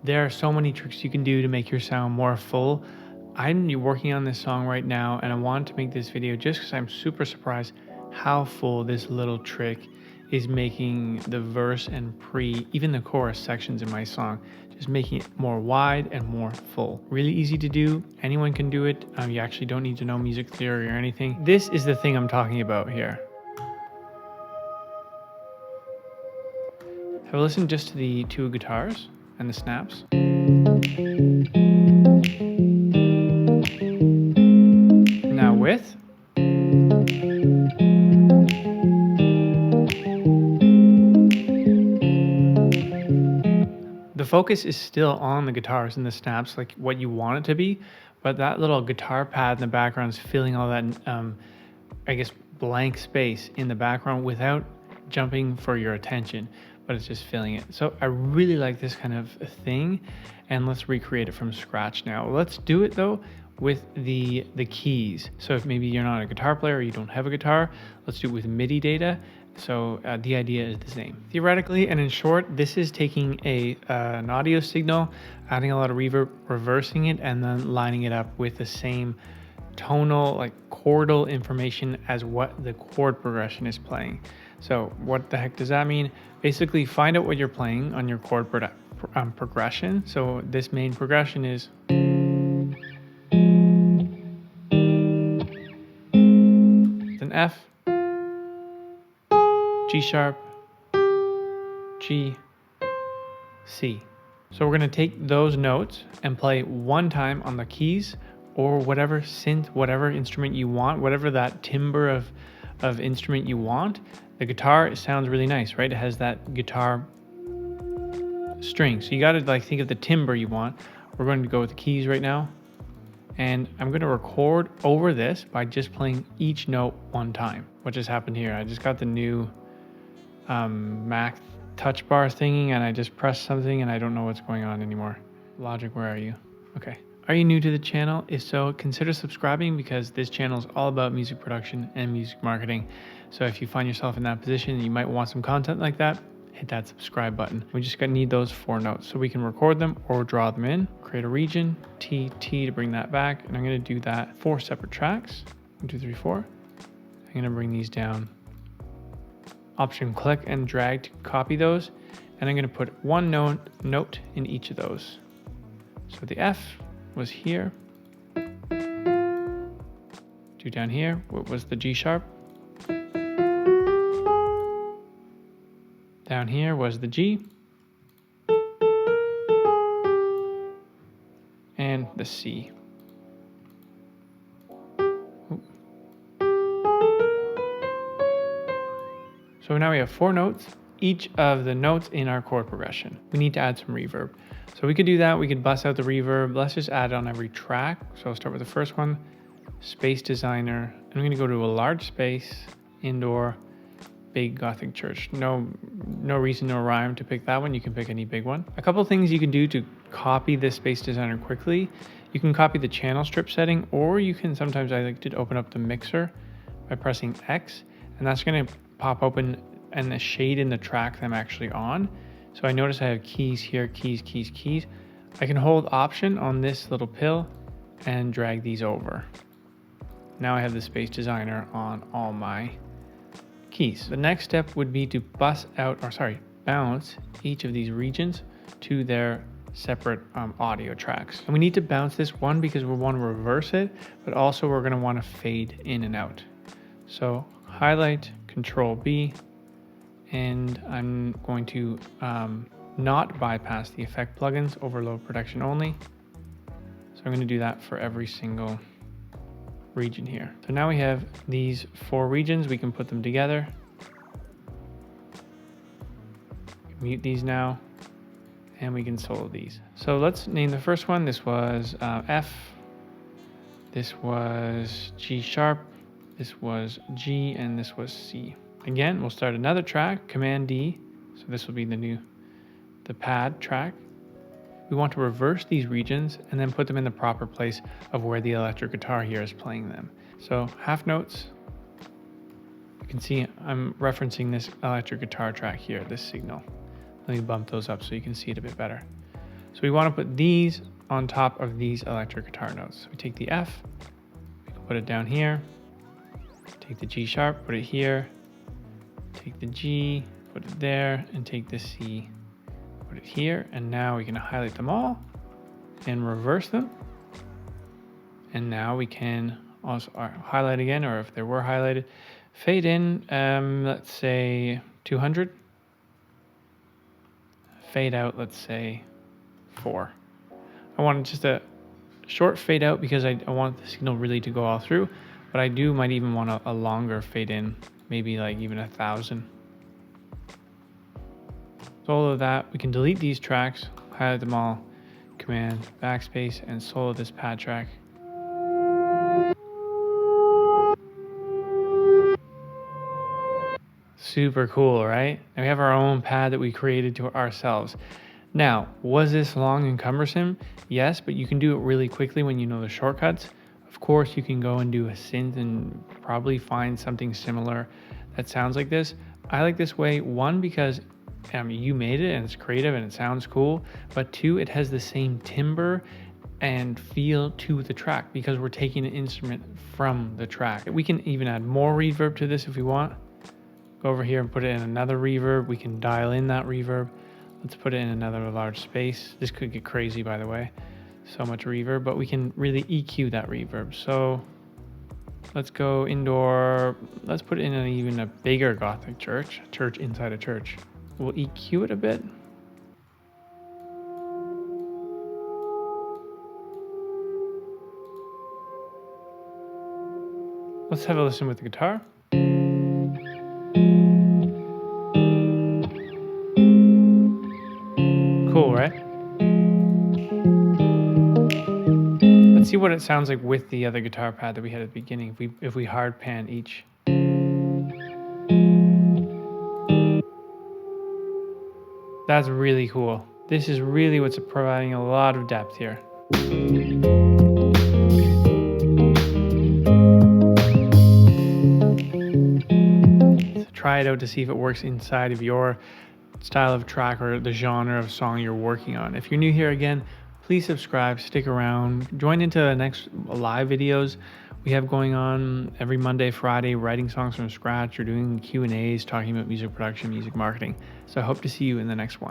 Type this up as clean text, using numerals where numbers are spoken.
There are so many tricks you can do to make your sound more full. I'm working on this song right now, and I wanted to make this video just because I'm super surprised how full this little trick is making the verse and even the chorus sections in my song, just making it more wide and more full. Really easy to do. Anyone can do it. You actually don't need to know music theory or anything. This is the thing I'm talking about here. Have a listen just to the two guitars and the snaps. Now with. The focus is still on the guitars and the snaps, like what you want it to be, but that little guitar pad in the background is filling all that, I guess, blank space in the background without jumping for your attention, but it's just filling it. So I really like this kind of thing, and let's recreate it from scratch now. Let's do it though with the keys. So if maybe you're not a guitar player or you don't have a guitar, let's do it with MIDI data. So the idea is the same. Theoretically and in short, this is taking an audio signal, adding a lot of reverb, reversing it, and then lining it up with the same tonal, like chordal information as what the chord progression is playing. So what the heck does that mean? Basically, find out what you're playing on your chord progression. So this main progression is an F, G sharp, G, C. So we're going to take those notes and play one time on the keys or whatever synth, whatever instrument you want, whatever that timbre of instrument you want. The guitar sounds really nice, right? It has that guitar string. So you got to like think of the timbre you want. We're going to go with the keys right now. And I'm going to record over this by just playing each note one time. What just happened here? I just got the new Mac touch bar thingy, and I just pressed something and I don't know what's going on anymore. Logic, where are you? Okay. Are you new to the channel? If so, consider subscribing, because this channel is all about music production and music marketing. So if you find yourself in that position and you might want some content like that, hit that subscribe button. We just need those 4 notes so we can record them or draw them in. Create a region, T, T to bring that back. And I'm going to do that 4 separate tracks. 1, 2, 3, 4. I'm going to bring these down. Option click and drag to copy those. And I'm going to put one note in each of those. So the F was here. 2 down here. What was the G sharp? Down here was the G. And the C. So now we have 4 notes, each of the notes in our chord progression. We need to add some reverb. So we could do that. We could bust out the reverb. Let's just add it on every track. So I'll start with the first one, Space Designer. I'm going to go to a large space, indoor, big Gothic church. No reason, no rhyme to pick that one. You can pick any big one. A couple things you can do to copy this Space Designer quickly. You can copy the channel strip setting, or you can, sometimes I like to open up the mixer by pressing X, and that's going to pop open and the shade in the track that I'm actually on. So I notice I have keys here, keys, keys, keys. I can hold Option on this little pill and drag these over. Now I have the Space Designer on all my keys. The next step would be to bounce each of these regions to their separate audio tracks. And we need to bounce this one because we want to reverse it, but also we're going to want to fade in and out. So highlight, Control B, and I'm going to not bypass the effect plugins, overload production only. So I'm going to do that for every single region here. So now we have these 4 regions. We can put them together. Mute these now, and we can solo these. So let's name the first one. This was F. This was G sharp. This was G, and this was C. Again, we'll start another track, Command D. So this will be the pad track. We want to reverse these regions and then put them in the proper place of where the electric guitar here is playing them. So half notes. You can see I'm referencing this electric guitar track here, this signal. Let me bump those up so you can see it a bit better. So we want to put these on top of these electric guitar notes. So we take the F, we can put it down here, take the G sharp, put it here, take the G, put it there, and take the C, put it here. And now we can highlight them all and reverse them. And now we can also highlight again, or if they were highlighted, fade in, let's say 200. Fade out, let's say 4. I want just a short fade out because I want the signal really to go all through, but I might even want a longer fade in, maybe like even 1,000. So all of that, we can delete these tracks, highlight them all, Command backspace, and solo this pad track. Super cool, right? And we have our own pad that we created to ourselves. Now, was this long and cumbersome? Yes, but you can do it really quickly when you know the shortcuts. Of course, you can go and do a synth and probably find something similar that sounds like this. I like this way, one, because you made it and it's creative and it sounds cool, but two, it has the same timbre and feel to the track because we're taking an instrument from the track. We can even add more reverb to this if we want. Go over here and put it in another reverb. We can dial in that reverb. Let's put it in another large space. This could get crazy, by the way. So much reverb, but we can really EQ that reverb. So let's go indoor. Let's put it in even a bigger Gothic church, a church inside a church. We'll EQ it a bit. Let's have a listen with the guitar. Cool, right? Let's see what it sounds like with the other guitar pad that we had at the beginning, if we hard pan each. That's really cool. This is really what's providing a lot of depth here. So try it out to see if it works inside of your style of track or the genre of song you're working on. If you're new here again, please subscribe, stick around, join into the next live videos we have going on every Monday, Friday, writing songs from scratch or doing Q&As, talking about music production, music marketing. So I hope to see you in the next one.